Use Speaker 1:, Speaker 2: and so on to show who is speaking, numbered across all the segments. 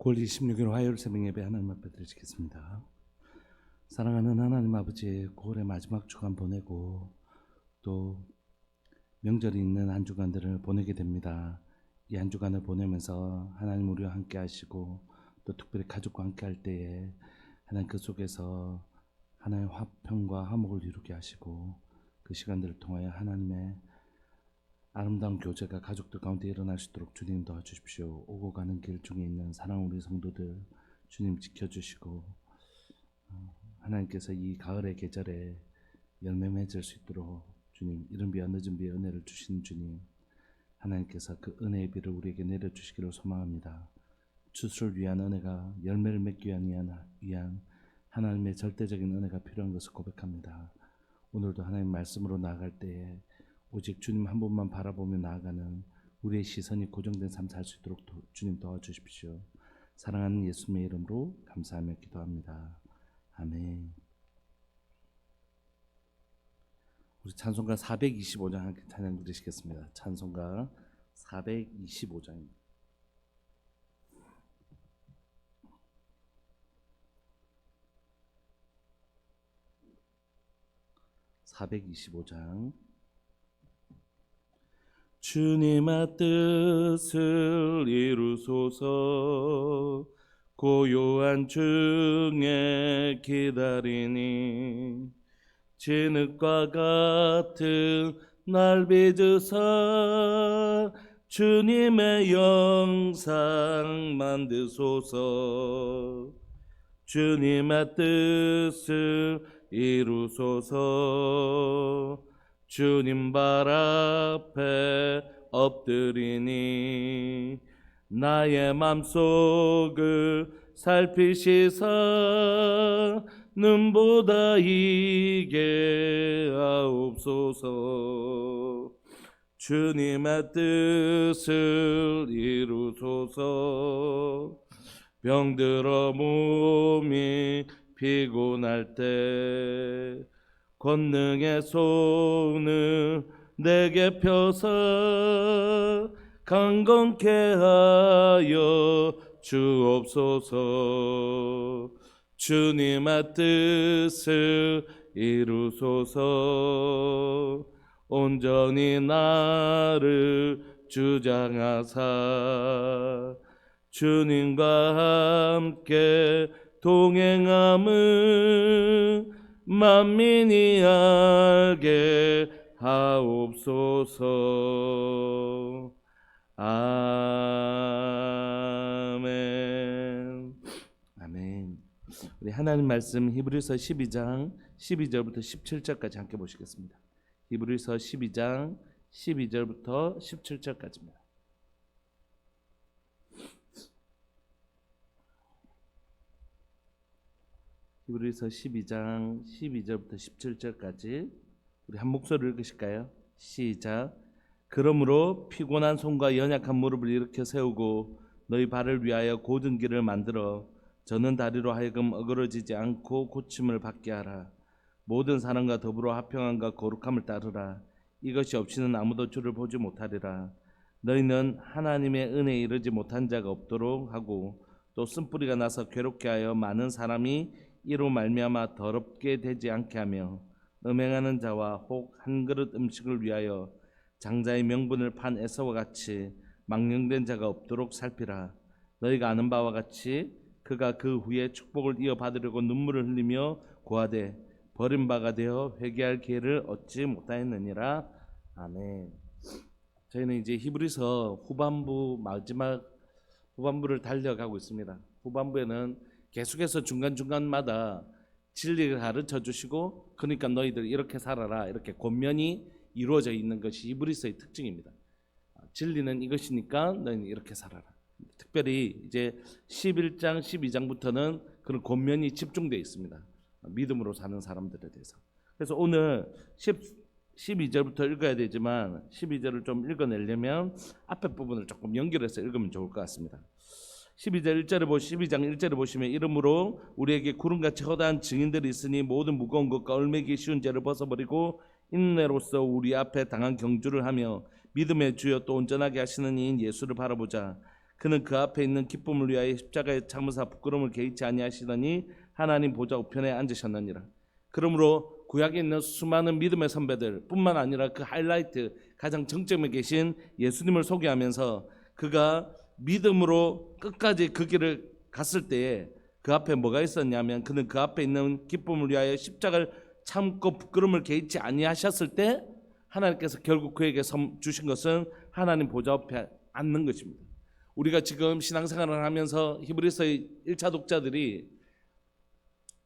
Speaker 1: 9월 26일 화요일 새벽 예배 하나님 앞에 드리겠습니다. 사랑하는 하나님 아버지, 9월의 마지막 주간 보내고 또 명절이 있는 한 주간들을 보내게 됩니다. 이 한 주간을 보내면서 하나님 우리와 함께 하시고 또 특별히 가족과 함께 할 때에 하나님 그 속에서 하나님의 화평과 화목을 이루게 하시고 그 시간들을 통하여 하나님의 아름다운 교제가 가족들 가운데 일어날 수 있도록 주님 도와주십시오. 오고 가는 길 중에 있는 사랑하는 우리 성도들 주님 지켜주시고 하나님께서 이 가을의 계절에 열매 맺을 수 있도록 주님, 이른 비와 늦은 비의 은혜를 주신 주님, 하나님께서 그 은혜의 비를 우리에게 내려주시기를 소망합니다. 추수를 위한 은혜가 열매를 맺기 위한 하나님의 절대적인 은혜가 필요한 것을 고백합니다. 오늘도 하나님 말씀으로 나아갈 때에 오직 주님 한 분만 바라보며 나아가는 우리의 시선이 고정된 삶 살 수 있도록 주님 도와주십시오. 사랑하는 예수님의 이름으로 감사하며 기도합니다. 아멘. 우리 찬송가 425장 함께 찬양 드리시겠습니다. 찬송가 425장입니다. 425장. 주님의 뜻을 이루소서. 고요한 중에 기다리니 진흙과 같은 날 빚으사 주님의 영상 만드소서. 주님의 뜻을 이루소서. 주님 발 앞에 엎드리니 나의 맘속을 살피시사 눈보다 이게 하옵소서. 주님의 뜻을 이루소서. 병들어 몸이 피곤할 때 권능의 손을 내게 펴서 강건케 하여 주옵소서. 주님의 뜻을 이루소서. 온전히 나를 주장하사 주님과 함께 동행함을 만민이 알게 하옵소서. 아멘. 아멘. 우리 하나님 말씀 히브리서 12장 12절부터 17절까지 함께 보시겠습니다. 히브리서 12장 12절부터 17절까지입니다. 히브리서 12장 12절부터 17절까지 우리 한 목소리를 읽으실까요? 시작. 그러므로 피곤한 손과 연약한 무릎을 일으켜 세우고 너희 발을 위하여 곧은 길을 만들어 저는 다리로 하여금 어그러지지 않고 고침을 받게 하라. 모든 사람과 더불어 화평함과 거룩함을 따르라. 이것이 없이는 아무도 주를 보지 못하리라. 너희는 하나님의 은혜에 이르지 못한 자가 없도록 하고 또 쓴뿌리가 나서 괴롭게 하여 많은 사람이 이로 말미암아 더럽게 되지 않게 하며 음행하는 자와 혹 한 그릇 음식을 위하여 장자의 명분을 판 에서와 같이 망령된 자가 없도록 살피라. 너희가 아는 바와 같이 그가 그 후에 축복을 이어받으려고 눈물을 흘리며 고하되 버림바가 되어 회개할 기회를 얻지 못하였느니라. 아멘. 저희는 이제 히브리서 마지막 후반부를 달려가고 있습니다. 후반부에는 계속해서 중간중간마다 진리를 가르쳐 주시고, 그러니까 너희들 이렇게 살아라, 이렇게 권면이 이루어져 있는 것이 히브리서의 특징입니다. 진리는 이것이니까 너희는 이렇게 살아라. 특별히 이제 11장 12장부터는 그런 권면이 집중되어 있습니다. 믿음으로 사는 사람들에 대해서. 그래서 오늘 12절부터 읽어야 되지만 12절을 좀 읽어내려면 앞에 부분을 조금 연결해서 읽으면 좋을 것 같습니다. 12장 1절에 보시면 이러므로 우리에게 구름같이 허다한 증인들이 있으니 모든 무거운 것과 얽매기 쉬운 죄를 벗어버리고 인내로서 우리 앞에 당한 경주를 하며 믿음의 주여 또 온전하게 하시는 이인 예수를 바라보자. 그는 그 앞에 있는 기쁨을 위하여 십자가에 참으사 부끄러움을 개의치 아니하시더니 하나님 보좌 우편에 앉으셨느니라. 그러므로 구약에 있는 수많은 믿음의 선배들 뿐만 아니라 그 하이라이트 가장 정점에 계신 예수님을 소개하면서 그가 믿음으로 끝까지 그 길을 갔을 때에 그 앞에 뭐가 있었냐면 그는 그 앞에 있는 기쁨을 위하여 십자가를 참고 부끄러움을 개의치 아니하셨을 때 하나님께서 결국 그에게 주신 것은 하나님 보좌 앞에 앉는 것입니다. 우리가 지금 신앙생활을 하면서 히브리서의 1차 독자들이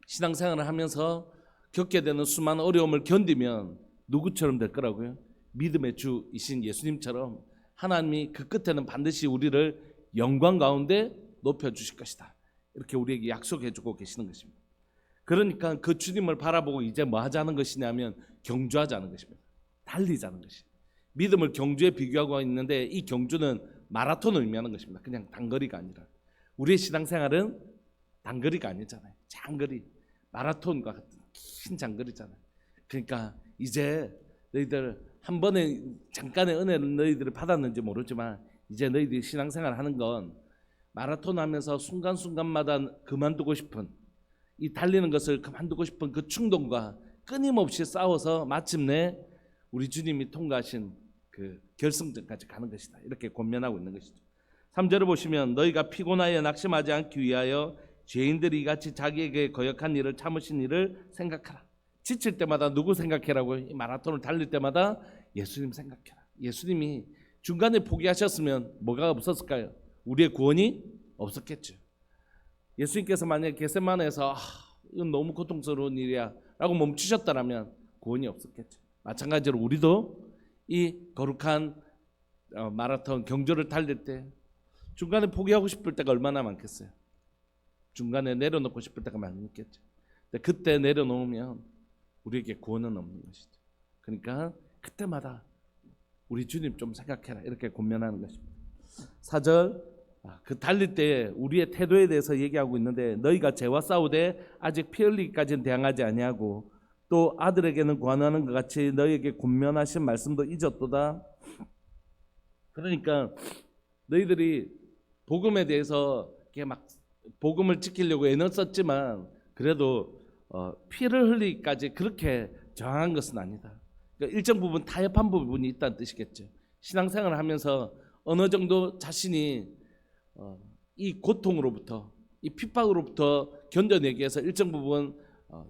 Speaker 1: 신앙생활을 하면서 겪게 되는 수많은 어려움을 견디면 누구처럼 될 거라고요? 믿음의 주이신 예수님처럼 하나님이 그 끝에는 반드시 우리를 영광 가운데 높여주실 것이다. 이렇게 우리에게 약속해 주고 계시는 것입니다. 그러니까 그 주님을 바라보고 이제 뭐 하자는 것이냐면 경주하자는 것입니다. 달리자는 것이. 믿음을 경주에 비교하고 있는데 이 경주는 마라톤을 의미하는 것입니다. 그냥 단거리가 아니라. 우리의 신앙생활은 단거리가 아니잖아요. 장거리, 마라톤과 같은 긴 장거리잖아요. 그러니까 이제 너희들 한 번에 잠깐의 은혜를 너희들이 받았는지 모르지만 이제 너희들이 신앙생활 하는 건 마라톤 하면서 순간순간마다 그만두고 싶은 이 달리는 것을 그만두고 싶은 그 충동과 끊임없이 싸워서 마침내 우리 주님이 통과하신 그 결승전까지 가는 것이다. 이렇게 권면하고 있는 것이죠. 3절을 보시면 너희가 피곤하여 낙심하지 않기 위하여 죄인들이 이같이 자기에게 거역한 일을 참으신 일을 생각하라. 지칠 때마다 누구 생각해라고? 이 마라톤을 달릴 때마다 예수님 생각해라. 예수님이 중간에 포기하셨으면 뭐가 없었을까요? 우리의 구원이 없었겠죠. 예수님께서 만약에 겟세마네에서 이건 너무 고통스러운 일이야 라고 멈추셨다면 구원이 없었겠죠. 마찬가지로 우리도 이 거룩한 마라톤 경주를 달릴 때 중간에 포기하고 싶을 때가 얼마나 많겠어요. 중간에 내려놓고 싶을 때가 많겠죠. 근데 그때 내려놓으면 우리에게 구원은 없는 것이죠. 그러니까 그때마다 우리 주님 좀 생각해라 이렇게 권면하는 것입니다. 4절 그 달릴 때 우리의 태도에 대해서 얘기하고 있는데 너희가 죄와 싸우되 아직 피 흘리기까지는 대항하지 아니하고 또 아들에게는 관하는 것 같이 너희에게 권면하신 말씀도 잊었도다. 그러니까 너희들이 복음에 대해서 이렇게 막 복음을 지키려고 애는 썼지만 그래도 피를 흘리기까지 그렇게 저항한 것은 아니다. 그러니까 일정 부분 타협한 부분이 있다는 뜻이겠죠. 신앙생활을 하면서 어느 정도 자신이 이 고통으로부터 이 핍박으로부터 견뎌내기 위해서 일정 부분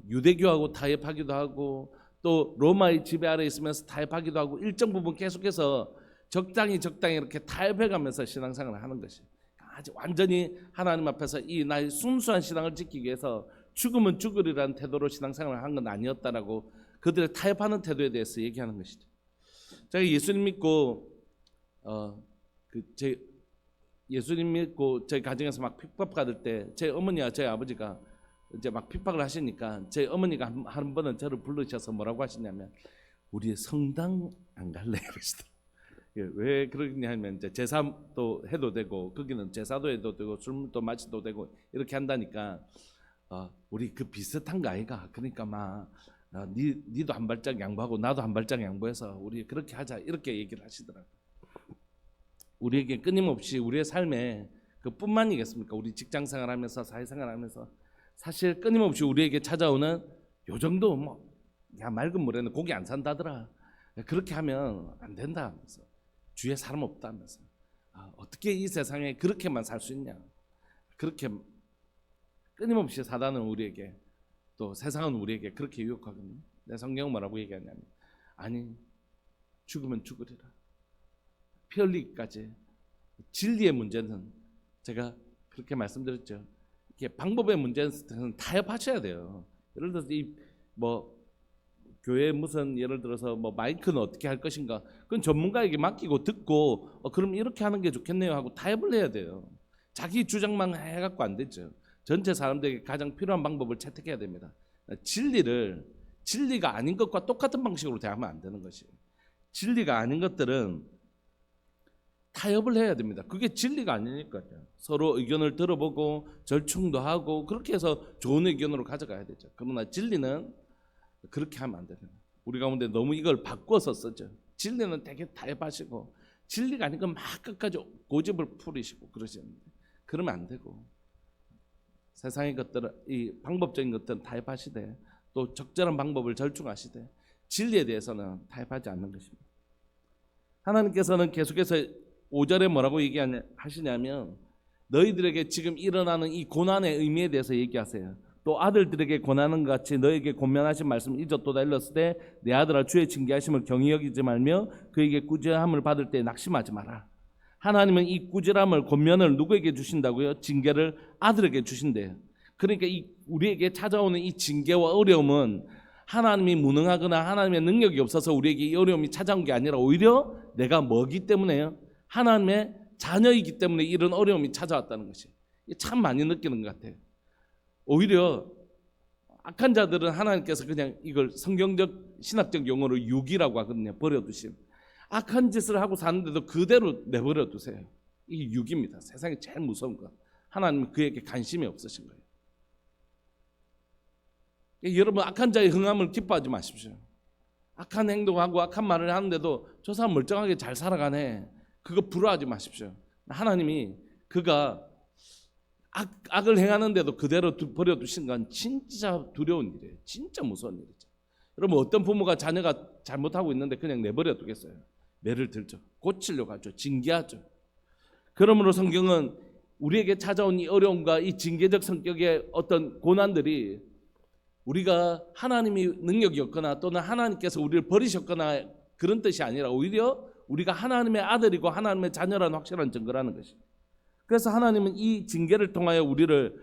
Speaker 1: 유대교하고 타협하기도 하고 또 로마의 지배 아래 있으면서 타협하기도 하고 일정 부분 계속해서 적당히 이렇게 타협해가면서 신앙생활을 하는 것이 아주 완전히 하나님 앞에서 이 나의 순수한 신앙을 지키기 위해서 죽으면 죽으리라는 태도로 신앙생활을 한 건 아니었다라고 그들의 타협하는 태도에 대해서 얘기하는 것이죠. 제가 예수님 믿고 예수님 믿고 저희 가정에서 막 핍박받을 때 제 어머니와 저희 아버지가 이제 막 핍박을 하시니까 제 어머니가 한 번은 저를 부르셔서 뭐라고 하시냐면 우리 성당 안 갈래 그러시더라고요. 왜 그러냐면 이제 제사도 해도 되고 거기는 제사도 해도 되고 술도 마셔도 되고 이렇게 한다니까 우리 그 비슷한 거 아이가 그러니까 막 니도 한 발짝 양보하고 나도 한 발짝 양보해서 우리 그렇게 하자 이렇게 얘기를 하시더라고요. 우리에게 끊임없이 우리의 삶에 그뿐만이겠습니까? 우리 직장생활하면서 사회생활하면서 사실 끊임없이 우리에게 찾아오는 요 정도 야 맑은 물에는 고기 안 산다더라. 그렇게 하면 안 된다 하면서 주위에 사람 없다 하면서 어떻게 이 세상에 그렇게만 살 수 있냐. 그렇게 끊임없이 사단은 우리에게 또 세상은 우리에게 그렇게 유혹하거든요. 내 성경은 뭐라고 얘기하냐면 아니 죽으면 죽으리라. 피 흘리기까지. 진리의 문제는 제가 그렇게 말씀드렸죠. 이게 방법의 문제는 타협하셔야 돼요. 예를 들어서 교회 무슨 예를 들어서 마이크는 어떻게 할 것인가 그건 전문가에게 맡기고 듣고 그럼 이렇게 하는 게 좋겠네요 하고 타협을 해야 돼요. 자기 주장만 해갖고 안 되죠. 전체 사람들에게 가장 필요한 방법을 채택해야 됩니다. 진리가 아닌 것과 똑같은 방식으로 대하면 안 되는 것이에요. 진리가 아닌 것들은 타협을 해야 됩니다. 그게 진리가 아니니까요. 서로 의견을 들어보고 절충도 하고 그렇게 해서 좋은 의견으로 가져가야 되죠. 그러나 진리는 그렇게 하면 안 됩니다. 우리 가운데 너무 이걸 바꿔서 쓰죠. 진리는 되게 타협하시고 진리가 아닌 건 막 끝까지 고집을 부리시고 그러시는데 그러면 안 되고 세상의 것들은 이 방법적인 것들은 타협하시되 또 적절한 방법을 절충하시되 진리에 대해서는 타협하지 않는 것입니다. 하나님께서는 계속해서 5절에 뭐라고 얘기하시냐면 너희들에게 지금 일어나는 이 고난의 의미에 대해서 얘기하세요. 또 아들들에게 권하는 것 같이 너에게 권면하신 말씀 잊었도다 일렀을 때 내 아들아 주의 징계하심을 경히 여기지 말며 그에게 꾸지람을 받을 때 낙심하지 마라. 하나님은 이 꾸지람을 권면을 누구에게 주신다고요? 징계를 아들에게 주신대요. 그러니까 우리에게 찾아오는 이 징계와 어려움은 하나님이 무능하거나 하나님의 능력이 없어서 우리에게 이 어려움이 찾아온 게 아니라 오히려 내가 뭐기 때문에요? 하나님의 자녀이기 때문에 이런 어려움이 찾아왔다는 것이 참 많이 느끼는 것 같아요. 오히려 악한 자들은 하나님께서 그냥 이걸 성경적 신학적 용어로 유기라고 하거든요. 버려두심. 악한 짓을 하고 사는데도 그대로 내버려 두세요. 이게 유기입니다. 세상에 제일 무서운 것. 하나님은 그에게 관심이 없으신 거예요. 여러분 악한 자의 흥함을 기뻐하지 마십시오. 악한 행동하고 악한 말을 하는데도 저 사람 멀쩡하게 잘 살아가네. 그거 부러워하지 마십시오. 하나님이 그가 악을 행하는데도 그대로 버려두신 건 진짜 두려운 일이에요. 진짜 무서운 일이죠. 여러분 어떤 부모가 자녀가 잘못하고 있는데 그냥 내버려 두겠어요? 매를 들죠. 고치려고 하죠. 징계하죠. 그러므로 성경은 우리에게 찾아온 이 어려움과 이 징계적 성격의 어떤 고난들이 우리가 하나님이 능력이 없거나 또는 하나님께서 우리를 버리셨거나 그런 뜻이 아니라 오히려 우리가 하나님의 아들이고 하나님의 자녀라는 확실한 증거라는 것입니다. 그래서 하나님은 이 징계를 통하여 우리를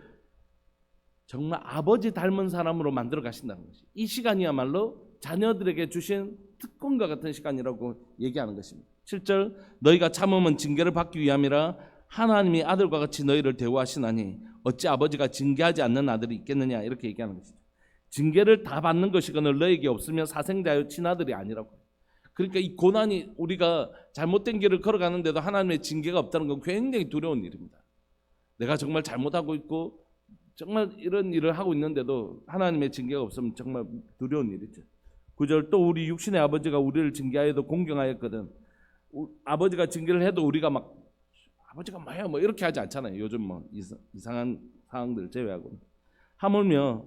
Speaker 1: 정말 아버지 닮은 사람으로 만들어 가신다는 것이죠. 이 시간이야말로 자녀들에게 주신 특권과 같은 시간이라고 얘기하는 것입니다. 7절 너희가 참음은 징계를 받기 위함이라 하나님이 아들과 같이 너희를 대우하시나니 어찌 아버지가 징계하지 않는 아들이 있겠느냐 이렇게 얘기하는 것이죠. 징계를 다 받는 것이거늘 너에게 없으면 사생자여 친아들이 아니라고. 그러니까 이 고난이 우리가 잘못된 길을 걸어가는데도 하나님의 징계가 없다는 건 굉장히 두려운 일입니다. 내가 정말 잘못하고 있고 정말 이런 일을 하고 있는데도 하나님의 징계가 없으면 정말 두려운 일이죠. 9절 또 우리 육신의 아버지가 우리를 징계하여도 공경하였거든. 아버지가 징계를 해도 우리가 막 아버지가 뭐야 뭐 이렇게 하지 않잖아요. 요즘 뭐 이상한 상황들 제외하고는. 하물며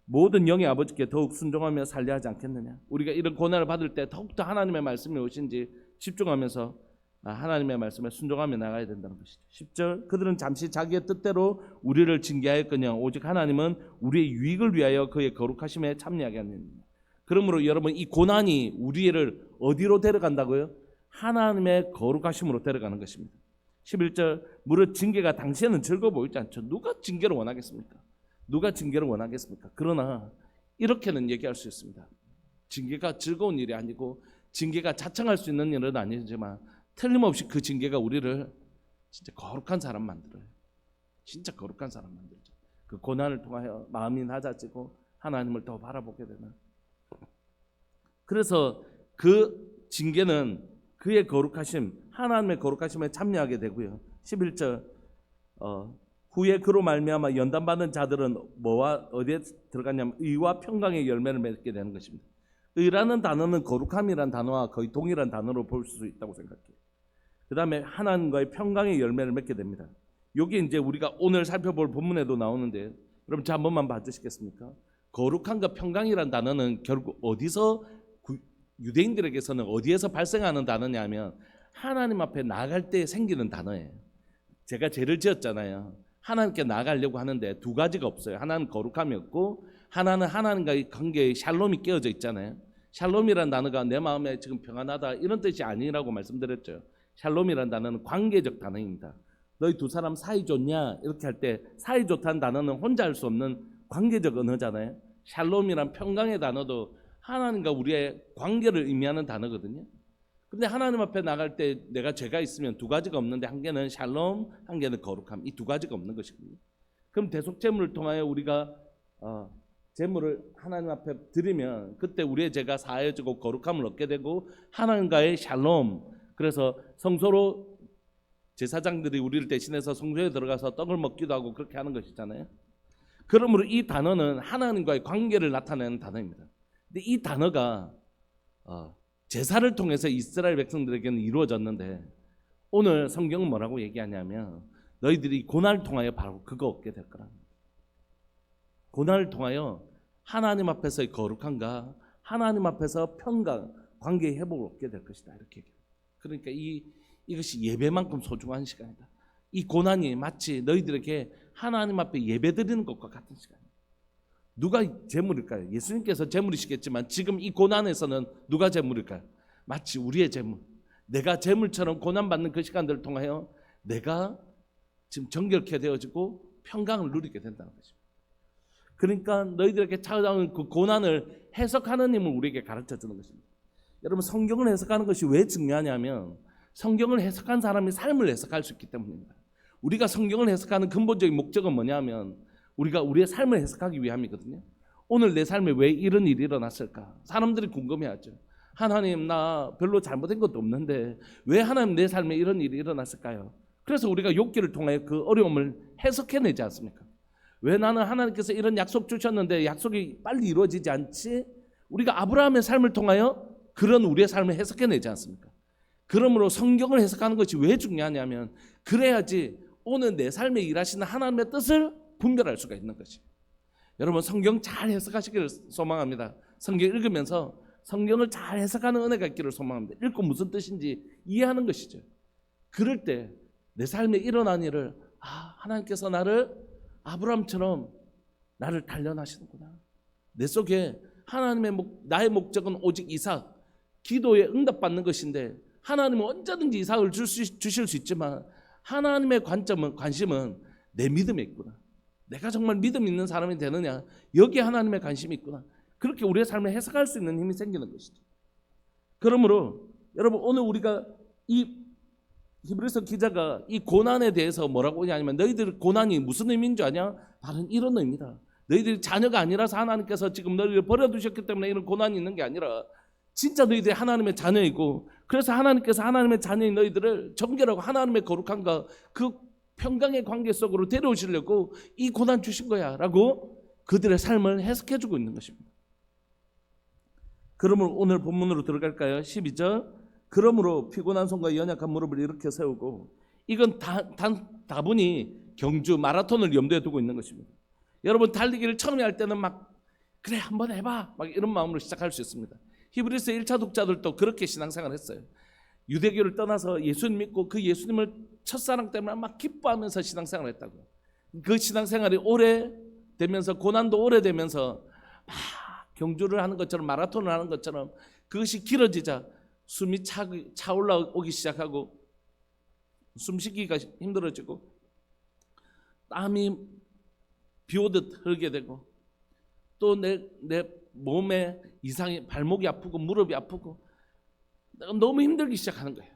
Speaker 1: 모든 영의 아버지께 더욱 순종하며 살려 하지 않겠느냐. 우리가 이런 고난을 받을 때 더욱더 하나님의 말씀이 오신지 집중하면서 하나님의 말씀에 순종하며 나가야 된다는 것이죠. 10절 그들은 잠시 자기의 뜻대로 우리를 징계하였거니와 오직 하나님은 우리의 유익을 위하여 그의 거룩하심에 참여하게 하느니라. 그러므로 여러분 이 고난이 우리를 어디로 데려간다고요? 하나님의 거룩하심으로 데려가는 것입니다. 11절 무릇 징계가 당시에는 즐거워 보이지 않죠. 누가 징계를 원하겠습니까? 누가 징계를 원하겠습니까? 그러나 이렇게는 얘기할 수 있습니다. 징계가 즐거운 일이 아니고 징계가 자청할 수 있는 일은 아니지만 틀림없이 그 징계가 우리를 진짜 거룩한 사람 만들어요. 진짜 거룩한 사람 만들죠. 그 고난을 통하여 마음이 낮아지고 하나님을 더 바라보게 되는. 그래서 그 징계는 그의 거룩하심, 하나님의 거룩하심에 참여하게 되고요. 11절 후에 그로 말미암아 연단받은 자들은 뭐와 어디에 들어갔냐면 의와 평강의 열매를 맺게 되는 것입니다. 의라는 단어는 거룩함이란 단어와 거의 동일한 단어로 볼 수 있다고 생각해요. 그 다음에 하나님과의 평강의 열매를 맺게 됩니다. 여기 이제 우리가 오늘 살펴볼 본문에도 나오는데 여러분 저 한 번만 봐주시겠습니까? 거룩함과 평강이란 단어는 결국 어디서 유대인들에게서는 어디에서 발생하는 단어냐면 하나님 앞에 나아갈 때 생기는 단어예요. 제가 죄를 지었잖아요. 하나님께 나아가려고 하는데 두 가지가 없어요. 하나는 거룩함이 없고 하나는 하나님과의 관계에 샬롬이 깨어져 있잖아요. 샬롬이라는 단어가 내 마음에 지금 평안하다 이런 뜻이 아니라고 말씀드렸죠. 샬롬이라는 단어는 관계적 단어입니다. 너희 두 사람 사이 좋냐 이렇게 할 때 사이 좋다는 단어는 혼자 할 수 없는 관계적 언어잖아요. 샬롬이란 평강의 단어도 하나님과 우리의 관계를 의미하는 단어거든요. 근데 하나님 앞에 나갈 때 내가 죄가 있으면 두 가지가 없는데 한 개는 샬롬, 한 개는 거룩함. 이 두 가지가 없는 것이거든요. 그럼 대속제물을 통하여 우리가 제물을 하나님 앞에 드리면 그때 우리의 죄가 사해지고 거룩함을 얻게 되고 하나님과의 샬롬. 그래서 성소로 제사장들이 우리를 대신해서 성소에 들어가서 떡을 먹기도 하고 그렇게 하는 것이잖아요. 그러므로 이 단어는 하나님과의 관계를 나타내는 단어입니다. 근데 이 단어가 제사를 통해서 이스라엘 백성들에게는 이루어졌는데 오늘 성경은 뭐라고 얘기하냐면 너희들이 고난을 통하여 바로 그거 얻게 될 거라. 고난을 통하여 하나님 앞에서의 거룩함과 하나님 앞에서 평강, 관계의 회복을 얻게 될 것이다. 이렇게 얘기해요. 그러니까 이것이 예배만큼 소중한 시간이다. 이 고난이 마치 너희들에게 하나님 앞에 예배드리는 것과 같은 시간이에요. 누가 제물일까요? 예수님께서 제물이시겠지만 지금 이 고난에서는 누가 제물일까요? 마치 우리의 제물. 내가 제물처럼 고난받는 그 시간들을 통하여 내가 지금 정결케 되어지고 평강을 누리게 된다는 것입니다. 그러니까 너희들에게 찾아온 그 고난을 해석하는 힘을 우리에게 가르쳐주는 것입니다. 여러분, 성경을 해석하는 것이 왜 중요하냐면 성경을 해석한 사람이 삶을 해석할 수 있기 때문입니다. 우리가 성경을 해석하는 근본적인 목적은 뭐냐면 우리가 우리의 삶을 해석하기 위함이거든요. 오늘 내 삶에 왜 이런 일이 일어났을까? 사람들이 궁금해하죠. 하나님, 나 별로 잘못된 것도 없는데 왜 하나님 내 삶에 이런 일이 일어났을까요? 그래서 우리가 욥기를 통해 그 어려움을 해석해내지 않습니까? 왜 나는 하나님께서 이런 약속 주셨는데 약속이 빨리 이루어지지 않지? 우리가 아브라함의 삶을 통하여 그런 우리의 삶을 해석해내지 않습니까? 그러므로 성경을 해석하는 것이 왜 중요하냐면 그래야지 오늘 내 삶에 일하시는 하나님의 뜻을 분별할 수가 있는 것이에요. 여러분, 성경 잘 해석하시기를 소망합니다. 성경 읽으면서 성경을 잘 해석하는 은혜가 있기를 소망합니다. 읽고 무슨 뜻인지 이해하는 것이죠. 그럴 때 내 삶에 일어난 일을 하나님께서 나를 아브라함처럼 나를 단련하시는구나. 내 속에 나의 목적은 오직 이삭, 기도에 응답받는 것인데 하나님은 언제든지 이삭을 주실 수 있지만 하나님의 관심은 내 믿음에 있구나. 내가 정말 믿음 있는 사람이 되느냐, 여기에 하나님의 관심이 있구나. 그렇게 우리의 삶을 해석할 수 있는 힘이 생기는 것이죠. 그러므로 여러분, 오늘 우리가 이 히브리서 기자가 이 고난에 대해서 뭐라고 하냐면 너희들 고난이 무슨 의미인 줄 아냐? 바로 이런 의미다. 너희들이 자녀가 아니라서 하나님께서 지금 너희를 버려두셨기 때문에 이런 고난이 있는 게 아니라 진짜 너희들이 하나님의 자녀이고 그래서 하나님께서 하나님의 자녀인 너희들을 정결하고 하나님의 거룩함과 그 평강의 관계 속으로 데려오시려고 이 고난 주신 거야 라고 그들의 삶을 해석해주고 있는 것입니다. 그러면 오늘 본문으로 들어갈까요? 12절. 그러므로 피곤한 손과 연약한 무릎을 일으켜 세우고, 이건 다분히 경주 마라톤을 염두에 두고 있는 것입니다. 여러분, 달리기를 처음에 할 때는 막 그래 한번 해봐 막 이런 마음으로 시작할 수 있습니다. 히브리서 1차 독자들도 그렇게 신앙생활을 했어요. 유대교를 떠나서 예수님 믿고 그 예수님을 첫사랑 때문에 막 기뻐하면서 신앙생활을 했다고. 그 신앙생활이 오래되면서 고난도 오래되면서 막 경주를 하는 것처럼 마라톤을 하는 것처럼 그것이 길어지자 숨이 차올라오기 시작하고 숨쉬기가 힘들어지고 땀이 비오듯 흐르게 되고 또 내 몸에 이상이 발목이 아프고 무릎이 아프고 내가 너무 힘들기 시작하는 거예요.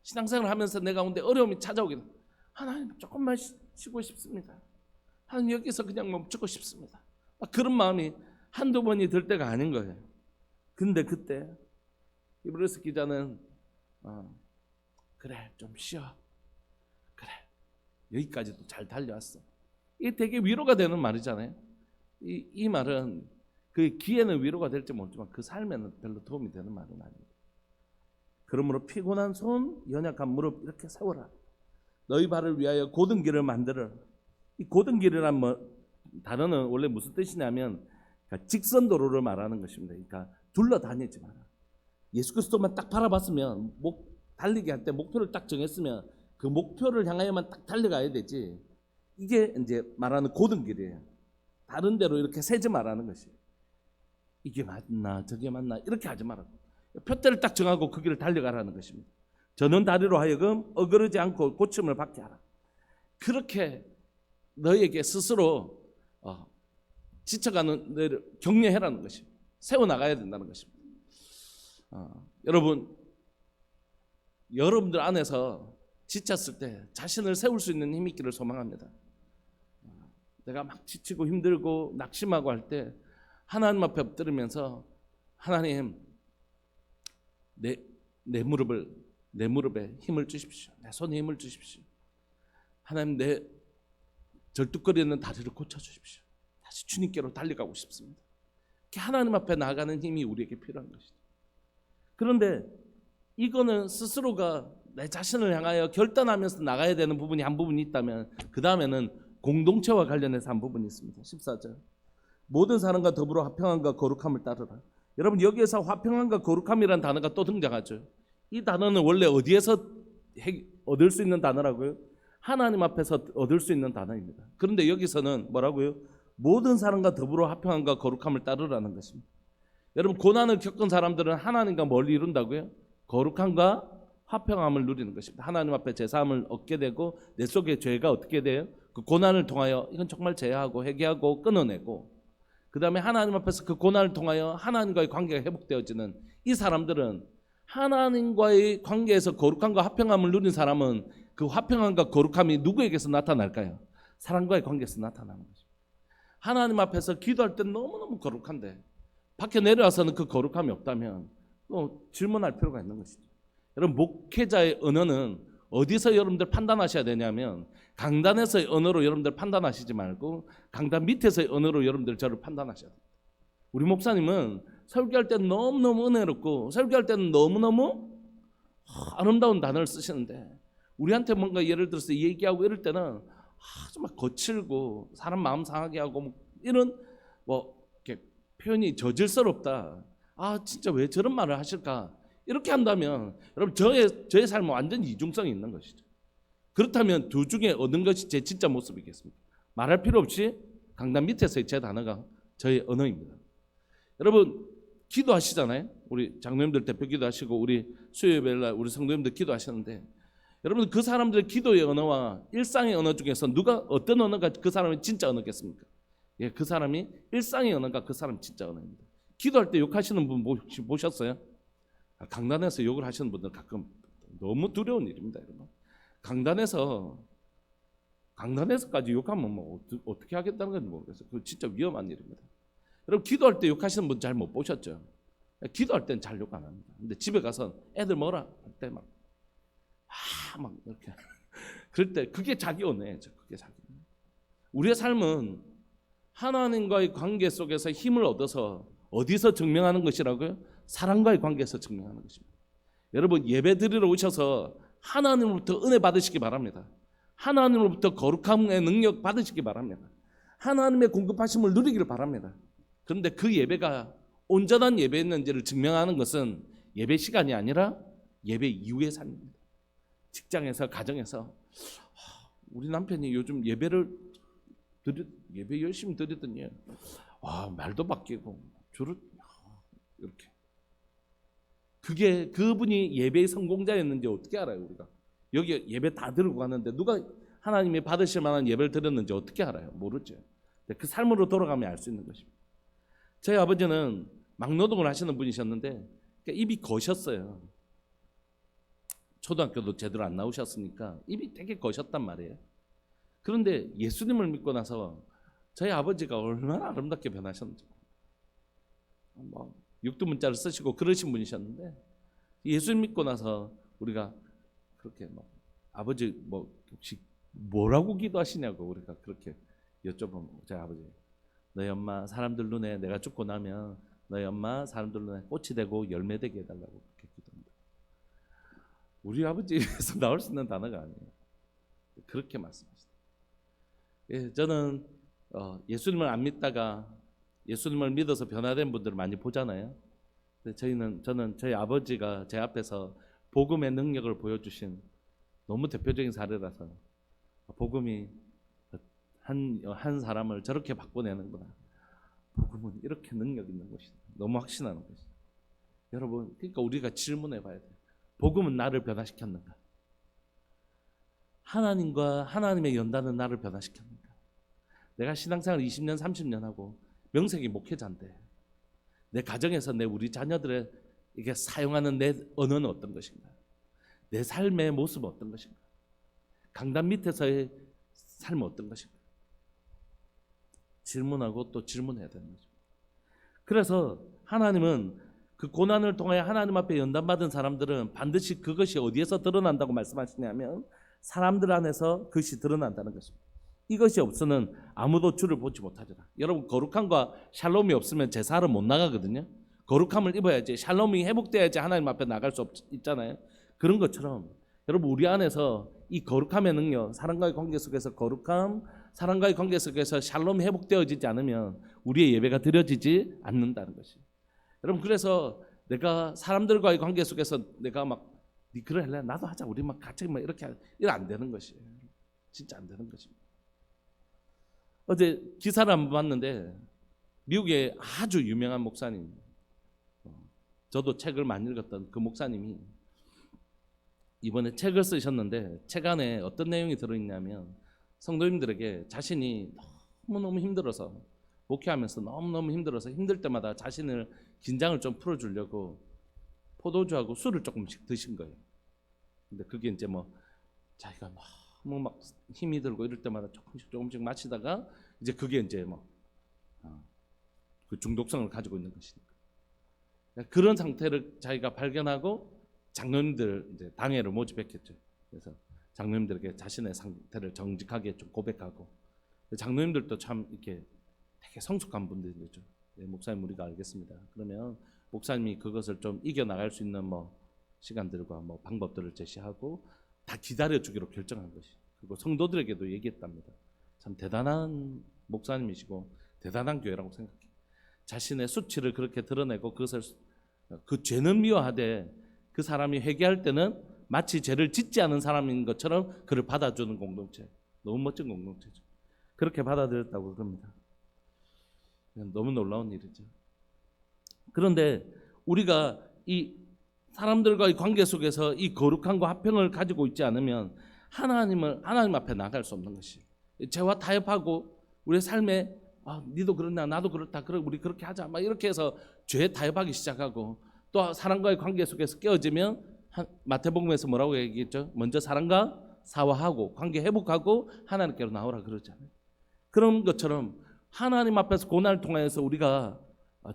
Speaker 1: 신앙생활을 하면서 내 가운데 어려움이 찾아오게 됩니다. 하나님, 조금만 쉬고 싶습니다. 하나님, 여기서 그냥 멈추고 싶습니다. 그런 마음이 한두 번이 들 때가 아닌 거예요. 근데 그때 히브리서 기자는 그래 좀 쉬어, 그래 여기까지도 잘 달려왔어. 이게 되게 위로가 되는 말이잖아요. 이 말은 그 귀에는 위로가 될지 모르지만 그 삶에는 별로 도움이 되는 말은 아닙니다. 그러므로 피곤한 손, 연약한 무릎 이렇게 세워라. 너희 발을 위하여 곧은 길을 만들어라. 이 곧은 길이란 단어는 원래 무슨 뜻이냐면 그러니까 직선도로를 말하는 것입니다. 그러니까 둘러다니지 마라. 예수 그리스도만 딱 바라봤으면 달리기 할 때 목표를 딱 정했으면 그 목표를 향하여만 딱 달려가야 되지. 이게 이제 말하는 곧은 길이에요. 다른 데로 이렇게 세지 말라는 것이에요. 이게 맞나 저게 맞나 이렇게 하지 말라고. 표대를 딱 정하고 그 길을 달려가라는 것입니다. 저는 다리로 하여금 어그러지 않고 고침을 받게 하라. 그렇게 너에게 스스로 지쳐가는 너를 격려해라는 것입니다. 세워나가야 된다는 것입니다. 여러분들 안에서 지쳤을 때 자신을 세울 수 있는 힘이 있기를 소망합니다. 내가 막 지치고 힘들고 낙심하고 할 때 하나님 앞에 엎드리면서 하나님, 내 무릎에 힘을 주십시오. 내 손에 힘을 주십시오. 하나님, 내 절뚝거리는 다리를 고쳐주십시오. 다시 주님께로 달려가고 싶습니다. 이렇게 하나님 앞에 나아가는 힘이 우리에게 필요한 것이죠. 그런데 이거는 스스로가 내 자신을 향하여 결단하면서 나가야 되는 부분이 한 부분이 있다면 그 다음에는 공동체와 관련해서 한 부분이 있습니다. 14절 모든 사람과 더불어 화평함과 거룩함을 따르라. 여러분 여기에서 화평함과 거룩함이라는 단어가 또 등장하죠. 이 단어는 원래 어디에서 얻을 수 있는 단어라고요? 하나님 앞에서 얻을 수 있는 단어입니다. 그런데 여기서는 뭐라고요? 모든 사람과 더불어 화평함과 거룩함을 따르라는 것입니다. 여러분 고난을 겪은 사람들은 하나님과 뭘 이룬다고요? 거룩함과 화평함을 누리는 것입니다. 하나님 앞에 제사함을 얻게 되고 내 속에 죄가 어떻게 돼요? 그 고난을 통하여 이건 정말 제하고 회개하고 끊어내고 그 다음에 하나님 앞에서 그 고난을 통하여 하나님과의 관계가 회복되어지는 이 사람들은 하나님과의 관계에서 거룩함과 화평함을 누린 사람은 그 화평함과 거룩함이 누구에게서 나타날까요? 사람과의 관계에서 나타나는 것입니다. 하나님 앞에서 기도할 때 너무너무 거룩한데 밖에 내려와서는 그 거룩함이 없다면 또 질문할 필요가 있는 것이죠. 여러분 목회자의 언어는 어디서 여러분들 판단하셔야 되냐면 강단에서의 언어로 여러분들 판단하시지 말고 강단 밑에서의 언어로 여러분들 저를 판단하셔야 됩니다. 우리 목사님은 설교할 때는 너무너무 은혜롭고 설교할 때는 너무너무 아름다운 단어를 쓰시는데 우리한테 뭔가 예를 들어서 얘기하고 이럴 때는 정말 거칠고 사람 마음 상하게 하고 뭐 이런 이렇게 표현이 저질스럽다. 진짜 왜 저런 말을 하실까? 이렇게 한다면 여러분 저의 삶은 완전 이중성이 있는 것이죠. 그렇다면 둘 중에 얻는 것이 제 진짜 모습이겠습니까? 말할 필요 없이 강단 밑에서의 제 단어가 저의 언어입니다. 여러분 기도하시잖아요. 우리 장로님들 대표 기도하시고 우리 수요일날 우리 성도님들 기도하시는데 여러분 그 사람들의 기도의 언어와 일상의 언어 중에서 누가 어떤 언어가 그 사람의 진짜 언어겠습니까? 예, 그 사람이 일상의 언어가 그 사람 진짜 언어입니다. 기도할 때 욕하시는 분 혹시 보셨어요? 강단에서 욕을 하시는 분들 가끔 너무 두려운 일입니다, 여러분. 강단에서까지 욕하면 뭐 어떻게 하겠다는 건지 모르겠어요. 그거 진짜 위험한 일입니다. 여러분 기도할 때 욕하시는 분 잘 못 보셨죠? 기도할 때는 잘 욕 안 합니다. 근데 집에 가서 애들 뭐라 할 때 막 이렇게 그럴 때 그게 자기 언어예요. 그게 자기 언어. 우리의 삶은 하나님과의 관계 속에서 힘을 얻어서 어디서 증명하는 것이라고요? 사랑과의 관계에서 증명하는 것입니다. 여러분 예배 드리러 오셔서 하나님으로부터 은혜 받으시기 바랍니다. 하나님으로부터 거룩함의 능력 받으시기 바랍니다. 하나님의 공급하심을 누리기를 바랍니다. 그런데 그 예배가 온전한 예배였는지를 증명하는 것은 예배 시간이 아니라 예배 이후의 삶입니다. 직장에서 가정에서 우리 남편이 요즘 예배 열심히 드리더니 말도 바뀌고 주를 이렇게 그게 그분이 예배의 성공자였는지 어떻게 알아요? 우리가 여기 예배 다 들고 갔는데 누가 하나님이 받으실 만한 예배를 드렸는지 어떻게 알아요? 모르죠. 그 삶으로 돌아가면 알 수 있는 것입니다. 저희 아버지는 막노동을 하시는 분이셨는데 입이 거셨어요. 초등학교도 제대로 안 나오셨으니까 입이 되게 거셨단 말이에요. 그런데 예수님을 믿고 나서 저희 아버지가 얼마나 아름답게 변하셨는지 육두문자를 쓰시고 그러신 분이셨는데 예수님 믿고 나서 우리가 그렇게 아버지 혹시 뭐라고 기도하시냐고 우리가 그렇게 여쭤보면 저희 아버지 너희 엄마 사람들 눈에 내가 죽고 나면 너희 엄마 사람들 눈에 꽃이 되고 열매 되게 해달라고 그렇게 기도합니다. 우리 아버지에서 나올 수 있는 단어가 아니에요. 그렇게 말씀하시죠. 예, 저는 예수님을 안 믿다가 예수님을 믿어서 변화된 분들을 많이 보잖아요. 근데 저는 저희 아버지가 제 앞에서 복음의 능력을 보여주신 너무 대표적인 사례라서 복음이 한 사람을 저렇게 바꿔내는구나. 복음은 이렇게 능력 있는 것이다. 너무 확신하는 것이다. 여러분, 그러니까 우리가 질문해 봐야 돼요. 복음은 나를 변화시켰는가? 하나님과 하나님의 연단은 나를 변화시켰는가? 내가 신앙생활 20년, 30년 하고 명색이 목회자인데 내 가정에서 우리 자녀들의 이게 사용하는 내 언어는 어떤 것인가? 내 삶의 모습은 어떤 것인가? 강단 밑에서의 삶은 어떤 것인가? 질문하고 또 질문해야 되는 거죠. 그래서 하나님은 그 고난을 통해 하나님 앞에 연단받은 사람들은 반드시 그것이 어디에서 드러난다고 말씀하시냐면 사람들 안에서 그것이 드러난다는 것입니다. 이것이 없으면 아무도 주를 보지 못하리라. 여러분 거룩함과 샬롬이 없으면 제사를 못 나가거든요. 거룩함을 입어야지 샬롬이 회복돼야지 하나님 앞에 나갈 수 있잖아요. 그런 것처럼 여러분 우리 안에서 이 거룩함의 능력, 사람과의 관계 속에서 거룩함, 사람과의 관계 속에서 샬롬이 회복되어지지 않으면 우리의 예배가 드려지지 않는다는 것이. 여러분 그래서 내가 사람들과의 관계 속에서 내가 막 니 그래 할래? 나도 하자. 우리 막 같이 막 이렇게 이래 안 되는 것이에요. 진짜 안 되는 것입니다. 어제 기사를 한번 봤는데 미국의 아주 유명한 목사님, 저도 책을 많이 읽었던 그 목사님이 이번에 책을 쓰셨는데 책 안에 어떤 내용이 들어있냐면 성도님들에게 자신이 너무너무 힘들어서 목회하면서 너무너무 힘들어서 힘들 때마다 자신을 긴장을 좀 풀어주려고 포도주하고 술을 조금씩 드신 거예요. 근데 그게 이제 뭐 자기가 너무 막 힘이 들고 이럴 때마다 조금씩 마시다가 이제 그게 이제 뭐 그 중독성을 가지고 있는 것이니까 그런 상태를 자기가 발견하고 장로님들 이제 당회를 모집했겠죠. 그래서 장로님들에게 자신의 상태를 정직하게 좀 고백하고 장로님들도 참 이렇게 되게 성숙한 분들이죠. 네, 목사님 우리가 알겠습니다. 그러면 목사님이 그것을 좀 이겨 나갈 수 있는 뭐 시간들과 뭐 방법들을 제시하고 다 기다려 주기로 결정한 것이. 그리고 성도들에게도 얘기했답니다. 참 대단한 목사님이시고 대단한 교회라고 생각해요. 자신의 수치를 그렇게 드러내고 그것을 그 죄는 미워하되 그 사람이 회개할 때는 마치 죄를 짓지 않은 사람인 것처럼 그를 받아주는 공동체. 너무 멋진 공동체죠. 그렇게 받아들였다고 그럽니다. 너무 놀라운 일이죠. 그런데 우리가 이 사람들과의 관계 속에서 이 거룩함과 화평을 가지고 있지 않으면 하나님 앞에 나갈 수 없는 것이. 죄와 타협하고 우리의 삶에 니도 그렇나 나도 그렇다 그래 우리 그렇게 하자 막 이렇게 해서 죄에 타협하기 시작하고 또 사람과의 관계 속에서 깨어지면 마태복음에서 뭐라고 얘기했죠? 먼저 사람과 사화하고 관계 회복하고 하나님께로 나오라 그러잖아요. 그런 것처럼 하나님 앞에서 고난을 통해서 우리가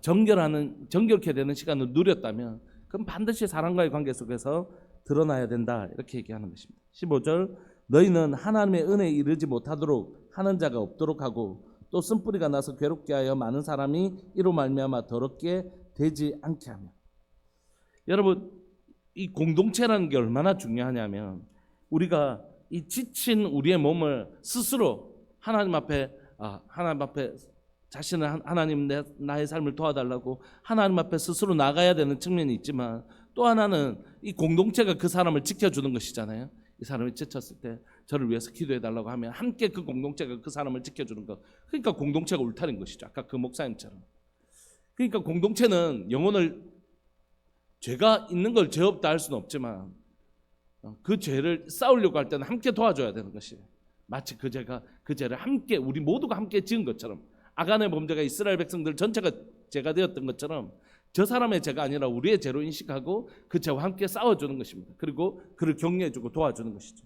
Speaker 1: 정결케 되는 시간을 누렸다면 그럼 반드시 사람과의 관계 속에서 드러나야 된다 이렇게 얘기하는 것입니다. 15절 너희는 하나님의 은혜에 이르지 못하도록 하는 자가 없도록 하고 또 쓴뿌리가 나서 괴롭게 하여 많은 사람이 이로 말미암아 더럽게 되지 않게 하며. 여러분 이 공동체라는 게 얼마나 중요하냐면 우리가 이 지친 우리의 몸을 스스로 하나님 앞에 자신을 하나님 나의 삶을 도와달라고 하나님 앞에 스스로 나가야 되는 측면이 있지만 또 하나는 이 공동체가 그 사람을 지켜주는 것이잖아요. 이 사람이 지쳤을 때 저를 위해서 기도해달라고 하면 함께 그 공동체가 그 사람을 지켜주는 것. 그러니까 공동체가 울타리인 것이죠. 아까 그 목사님처럼. 그러니까 공동체는 영혼을 죄가 있는 걸 죄 없다 할 수는 없지만 그 죄를 싸우려고 할 때는 함께 도와줘야 되는 것이에요. 마치 그 죄를 함께 우리 모두가 함께 지은 것처럼 아간의 범죄가 이스라엘 백성들 전체가 죄가 되었던 것처럼 저 사람의 죄가 아니라 우리의 죄로 인식하고 그 죄와 함께 싸워주는 것입니다. 그리고 그를 격려해주고 도와주는 것이죠.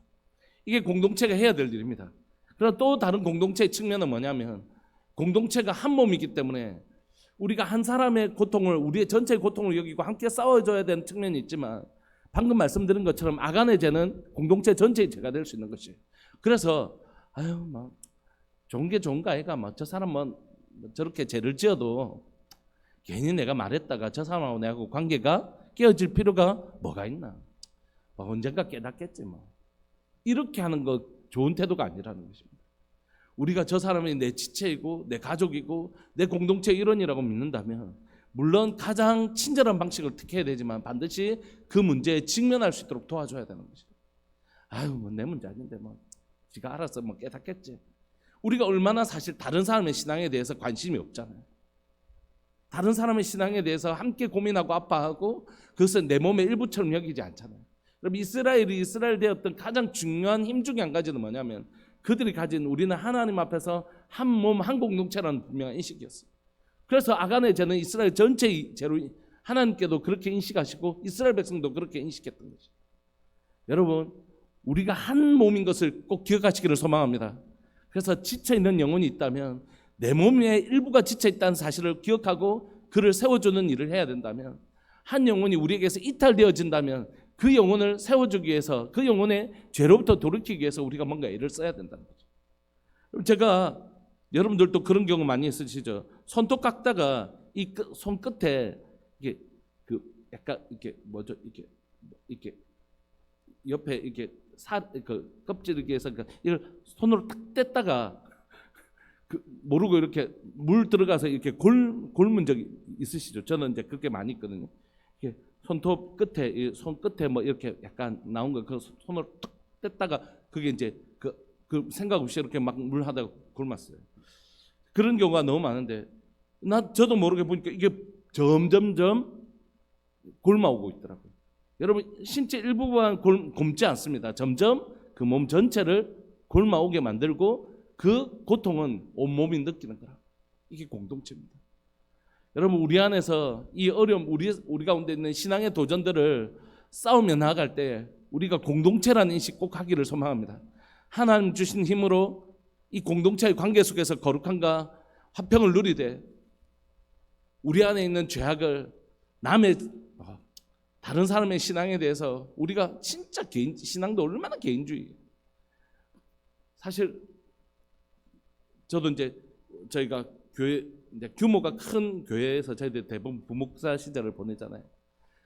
Speaker 1: 이게 공동체가 해야 될 일입니다. 그러나 또 다른 공동체의 측면은 뭐냐면 공동체가 한 몸이기 때문에 우리가 한 사람의 고통을 우리의 전체의 고통을 여기고 함께 싸워줘야 되는 측면이 있지만 방금 말씀드린 것처럼 아간의 죄는 공동체 전체의 죄가 될 수 있는 것이에요. 그래서 좋은 게 좋은가 아이가 저 사람은 저렇게 죄를 지어도 괜히 내가 말했다가 저 사람하고 내하고 관계가 깨어질 필요가 뭐가 있나? 언젠가 깨닫겠지 뭐. 이렇게 하는 거 좋은 태도가 아니라는 것입니다. 우리가 저 사람이 내 지체이고 내 가족이고 내 공동체의 일원이라고 믿는다면 물론 가장 친절한 방식을 택해야 되지만 반드시 그 문제에 직면할 수 있도록 도와줘야 되는 것입니다. 내 문제 아닌데 지가 알아서 깨닫겠지. 우리가 얼마나 사실 다른 사람의 신앙에 대해서 관심이 없잖아요. 다른 사람의 신앙에 대해서 함께 고민하고 아파하고 그것을 내 몸의 일부처럼 여기지 않잖아요. 그럼 이스라엘이 이스라엘 되었던 가장 중요한 힘 중에 한 가지는 뭐냐면 그들이 가진 우리는 하나님 앞에서 한 몸 한 공동체라는 분명한 인식이었어요. 그래서 아간의 죄는 이스라엘 전체의 죄로 하나님께도 그렇게 인식하시고 이스라엘 백성도 그렇게 인식했던 거죠. 여러분 우리가 한 몸인 것을 꼭 기억하시기를 소망합니다. 그래서 지쳐있는 영혼이 있다면 내 몸의 일부가 지쳐있다는 사실을 기억하고 그를 세워주는 일을 해야 된다면 한 영혼이 우리에게서 이탈되어진다면 그 영혼을 세워주기 위해서 그 영혼의 죄로부터 돌이키기 위해서 우리가 뭔가 애를 써야 된다는 거죠. 제가 여러분들도 그런 경우 많이 있으시죠. 손톱 깎다가 이 손끝에 이게 약간 이렇게 옆에 이렇게 그 껍질에서 이걸 손으로 탁 뗐다가 모르고 이렇게 물 들어가서 이렇게 골문 적이 있으시죠? 저는 이제 그렇게 많이 있거든요. 이렇게 손톱 끝에 손 끝에 뭐 이렇게 약간 나온 거 그 손으로 탁 뗐다가 그게 이제 그 생각 없이 이렇게 막 물 하다가 굶었어요. 그런 경우가 너무 많은데 저도 모르게 보니까 이게 점점점 굶어오고 있더라고요. 여러분 신체 일부만 굶지 않습니다. 점점 그 몸 전체를 굶어오게 만들고 그 고통은 온몸이 느끼는 거라. 이게 공동체입니다. 여러분 우리 안에서 이 어려움 우리 가운데 있는 신앙의 도전들을 싸우며 나아갈 때 우리가 공동체라는 인식 꼭 하기를 소망합니다. 하나님 주신 힘으로 이 공동체의 관계 속에서 거룩함과 화평을 누리되 우리 안에 있는 죄악을 다른 사람의 신앙에 대해서 우리가 진짜 신앙도 얼마나 개인주의. 사실 저도 이제 저희가 교회 이제 규모가 큰 교회에서 저희들 대부분 부목사 시절을 보내잖아요.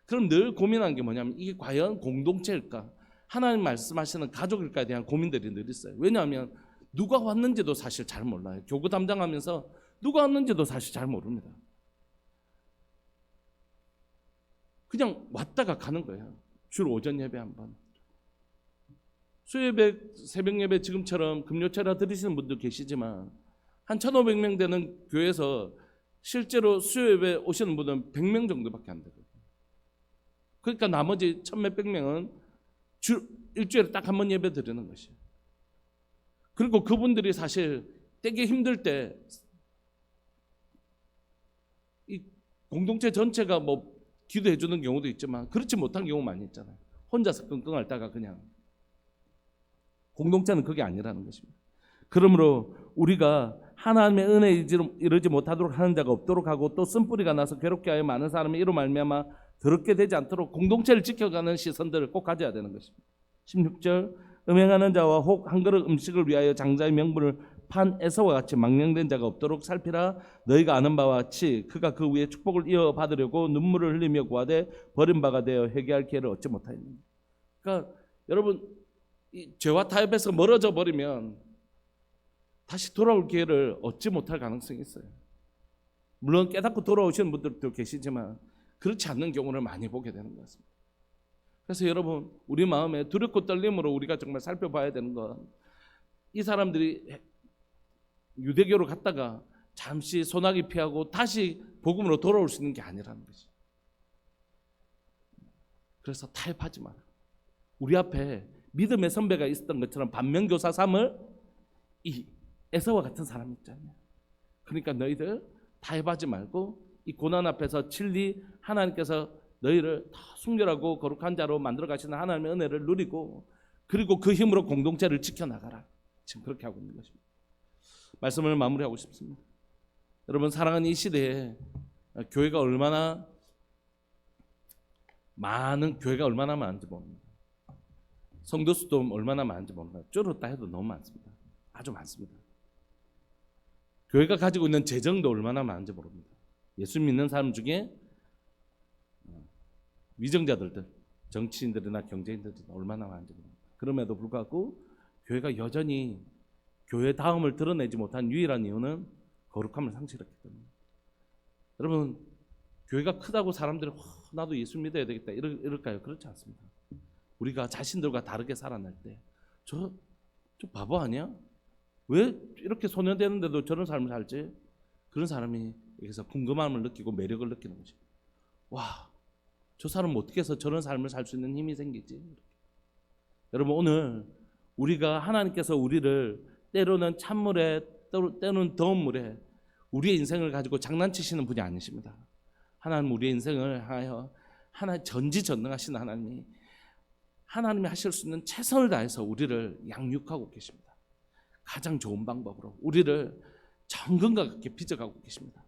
Speaker 1: 그럼 늘 고민하는 게 뭐냐면 이게 과연 공동체일까? 하나님 말씀하시는 가족일까에 대한 고민들이 늘 있어요. 왜냐하면 누가 왔는지도 사실 잘 몰라요. 교구 담당하면서 누가 왔는지도 사실 잘 모릅니다. 그냥 왔다가 가는 거예요. 주로 오전 예배 한 번. 수요예배, 새벽 예배 지금처럼 금요철야 드리시는 분도 계시지만 한 1,500명 되는 교회에서 실제로 수요예배 오시는 분은 100명 정도밖에 안 되거든요. 그러니까 나머지 1,몇백 명은 일주일에 딱 한 번 예배 드리는 것이에요. 그리고 그분들이 사실 되게 힘들 때 이 공동체 전체가 뭐 기도해 주는 경우도 있지만 그렇지 못한 경우 많이 있잖아요. 혼자서 끙끙 앓다가 그냥. 공동체는 그게 아니라는 것입니다. 그러므로 우리가 하나님의 은혜에 이르지 못하도록 하는 자가 없도록 하고 또 쓴뿌리가 나서 괴롭게 하여 많은 사람이 이로 말미암아 더럽게 되지 않도록 공동체를 지켜가는 시선들을 꼭 가져야 되는 것입니다. 16절 음행하는 자와 혹 한 그릇 음식을 위하여 장자의 명분을 판 에서와 같이 망령된 자가 없도록 살피라. 너희가 아는 바와 같이 그가 그 위에 축복을 이어받으려고 눈물을 흘리며 구하되 버림바가 되어 회개할 기회를 얻지 못하였느니라. 그러니까 여러분 이 죄와 타협에서 멀어져 버리면 다시 돌아올 기회를 얻지 못할 가능성이 있어요. 물론 깨닫고 돌아오시는 분들도 계시지만 그렇지 않는 경우를 많이 보게 되는 것 같습니다. 그래서 여러분 우리 마음에 두렵고 떨림으로 우리가 정말 살펴봐야 되는 건 이 사람들이 유대교로 갔다가 잠시 소나기 피하고 다시 복음으로 돌아올 수 있는 게 아니라는 거지. 그래서 타협하지 마라. 우리 앞에 믿음의 선배가 있었던 것처럼 반면교사 삼을 이 에서와 같은 사람이 있잖아요. 그러니까 너희들 타협하지 말고 이 고난 앞에서 진리 하나님께서 너희를 더 순결하고 거룩한 자로 만들어 가시는 하나님의 은혜를 누리고 그리고 그 힘으로 공동체를 지켜나가라. 지금 그렇게 하고 있는 것입니다. 말씀을 마무리하고 싶습니다. 여러분 사랑하는 이 시대에 교회가 얼마나 많은지 모릅니다. 성도 수도 얼마나 많은지 모릅니다. 줄었다 해도 너무 많습니다. 아주 많습니다. 교회가 가지고 있는 재정도 얼마나 많은지 모릅니다. 예수 믿는 사람 중에 위정자들들, 정치인들이나 경제인들이 얼마나 많은지 모릅니다. 그럼에도 불구하고 교회가 여전히 교회 다음을 드러내지 못한 유일한 이유는 거룩함을 상실했기 때문입니다. 여러분 교회가 크다고 사람들이 나도 예수 믿어야 되겠다 이럴까요? 그렇지 않습니다. 우리가 자신들과 다르게 살아날 때 저 바보 아니야? 왜 이렇게 소년되는데도 저런 삶을 살지? 그런 사람이 여기서 궁금함을 느끼고 매력을 느끼는 거죠. 와, 저 사람은 어떻게 해서 저런 삶을 살 수 있는 힘이 생기지? 여러분 오늘 우리가 하나님께서 우리를 때로는 찬물에 때로는 더운 물에 우리의 인생을 가지고 장난치시는 분이 아니십니다. 하나님 우리의 인생을 하여 하나님 전지전능하신 하나님이 하실 수 있는 최선을 다해서 우리를 양육하고 계십니다. 가장 좋은 방법으로 우리를 정금과 같게 빚어가고 계십니다.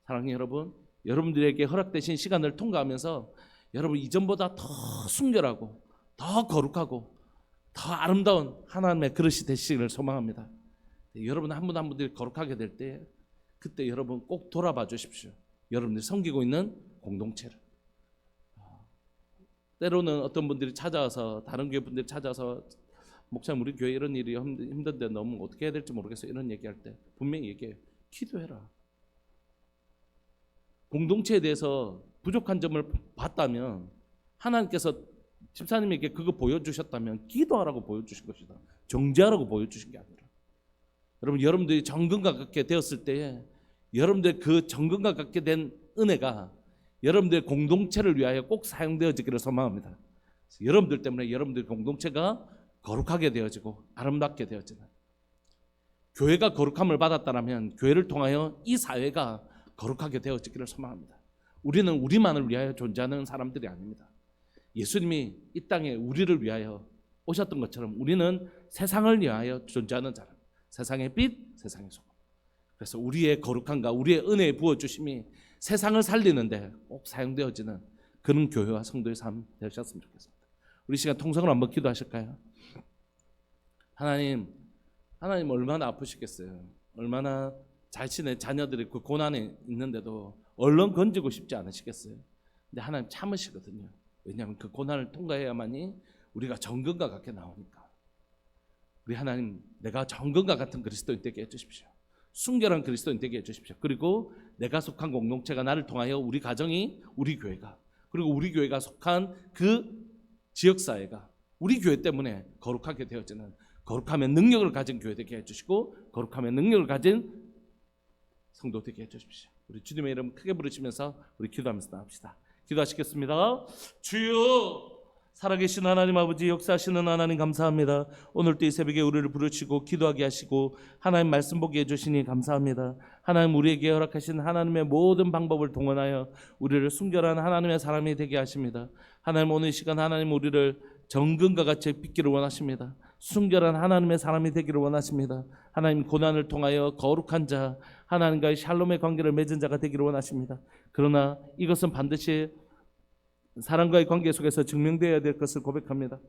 Speaker 1: 사랑하는 여러분, 여러분들에게 허락되신 시간을 통과하면서 여러분 이전보다 더 순결하고 더 거룩하고 더 아름다운 하나님의 그릇이 되시기를 소망합니다. 여러분 한 분 한 분들이 거룩하게 될 때 그때 여러분 꼭 돌아봐 주십시오. 여러분들이 섬기고 있는 공동체를. 때로는 어떤 분들이 찾아와서, 다른 교회 분들이 찾아서 목사님 우리 교회 이런 일이 힘든데 너무 어떻게 해야 될지 모르겠어요, 이런 얘기할 때 분명히 얘기해요. 기도해라. 공동체에 대해서 부족한 점을 봤다면, 하나님께서 집사님에게 그거 보여주셨다면 기도하라고 보여주신 것이다. 정죄하라고 보여주신 게 아니라. 여러분들이 정금과 같게 되었을 때에 여러분들 그 정금과 같게 된 은혜가 여러분들의 공동체를 위하여 꼭 사용되어지기를 소망합니다. 여러분들 때문에 여러분들 공동체가 거룩하게 되어지고 아름답게 되어지는, 교회가 거룩함을 받았다면 교회를 통하여 이 사회가 거룩하게 되어지기를 소망합니다. 우리는 우리만을 위하여 존재하는 사람들이 아닙니다. 예수님이 이 땅에 우리를 위하여 오셨던 것처럼 우리는 세상을 위하여 존재하는 사람, 세상의 빛, 세상의 소금. 그래서 우리의 거룩함과 우리의 은혜의 부어주심이 세상을 살리는데 꼭 사용되어지는 그런 교회와 성도의 삶 되셨으면 좋겠습니다. 우리 시간 통성으로 한번 기도하실까요? 하나님 얼마나 아프시겠어요. 얼마나 자신의 자녀들이 그 고난에 있는데도 얼른 건지고 싶지 않으시겠어요. 근데 하나님 참으시거든요. 왜냐하면 그 고난을 통과해야만이 우리가 정금과 같게 나오니까. 우리 하나님, 내가 정금과 같은 그리스도인 되게 해주십시오. 순결한 그리스도인 되게 해주십시오. 그리고 내가 속한 공동체가, 나를 통하여 우리 가정이, 우리 교회가, 그리고 우리 교회가 속한 그 지역사회가 우리 교회 때문에 거룩하게 되어지는, 거룩함의 능력을 가진 교회 되게 해주시고 거룩함의 능력을 가진 성도 되게 해주십시오. 우리 주님의 이름 크게 부르시면서 우리 기도하면서 나갑시다. 기도하시겠습니다. 주여, 살아계신 하나님 아버지, 역사하시는 하나님 감사합니다. 오늘도 이 새벽에 우리를 부르시고 기도하게 하시고 하나님 말씀 보게 해주시니 감사합니다. 하나님, 우리에게 허락하신 하나님의 모든 방법을 동원하여 우리를 순결한 하나님의 사람이 되게 하십니다. 하나님, 오늘 이 시간 하나님 우리를 정금과 같이 빚기를 원하십니다. 순결한 하나님의 사람이 되기를 원하십니다. 하나님, 고난을 통하여 거룩한 자, 하나님과의 샬롬의 관계를 맺은 자가 되기를 원하십니다. 그러나 이것은 반드시 사랑과의 관계 속에서 증명되어야 될 것을 고백합니다.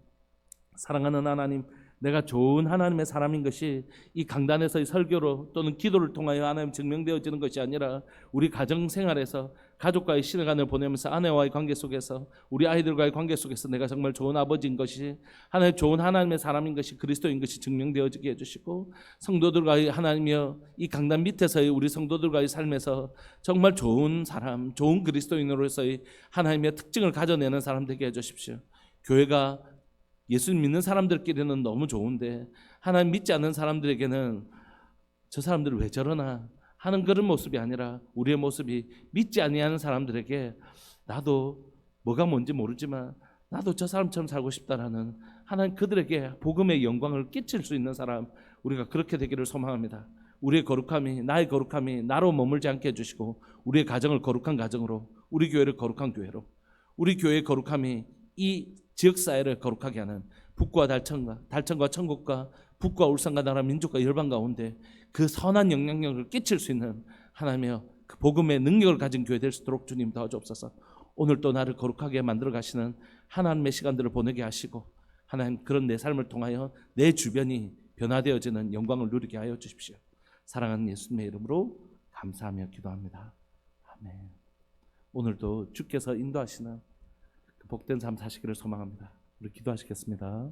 Speaker 1: 사랑하는 하나님, 내가 좋은 하나님의 사람인 것이 이 강단에서의 설교로 또는 기도를 통하여 하나님 증명되어지는 것이 아니라 우리 가정생활에서 가족과의 시간을 보내면서 아내와의 관계 속에서, 우리 아이들과의 관계 속에서 내가 정말 좋은 아버지인 것이, 하나님 좋은 하나님의 사람인 것이, 그리스도인 것이 증명되어지게 해주시고, 성도들과의 하나님이여, 이 강단 밑에서의 우리 성도들과의 삶에서 정말 좋은 사람, 좋은 그리스도인으로서의 하나님의 특징을 가져내는 사람 되게 해주십시오. 교회가 예수님 믿는 사람들끼리는 너무 좋은데 하나님 믿지 않는 사람들에게는 저 사람들 왜 저러나 하는 그런 모습이 아니라, 우리의 모습이 믿지 아니하는 사람들에게 나도 뭐가 뭔지 모르지만 나도 저 사람처럼 살고 싶다라는, 하나님 그들에게 복음의 영광을 끼칠 수 있는 사람, 우리가 그렇게 되기를 소망합니다. 우리의 거룩함이, 나의 거룩함이 나로 머물지 않게 해주시고 우리의 가정을 거룩한 가정으로, 우리 교회를 거룩한 교회로, 우리 교회의 거룩함이 이 지역사회를 거룩하게 하는, 북과 달천과 천국과 북과 울산과 나라 민족과 열방 가운데 그 선한 영향력을 끼칠 수 있는 하나님의 그 복음의 능력을 가진 교회 될 수 있도록 주님 도와주옵소서. 오늘 또 나를 거룩하게 만들어 가시는 하나님의 시간들을 보내게 하시고, 하나님 그런 내 삶을 통하여 내 주변이 변화되어지는 영광을 누리게 하여 주십시오. 사랑하는 예수님의 이름으로 감사하며 기도합니다. 아멘. 오늘도 주께서 인도하시는 복된 삶 사시기를 소망합니다. 우리 기도하시겠습니다.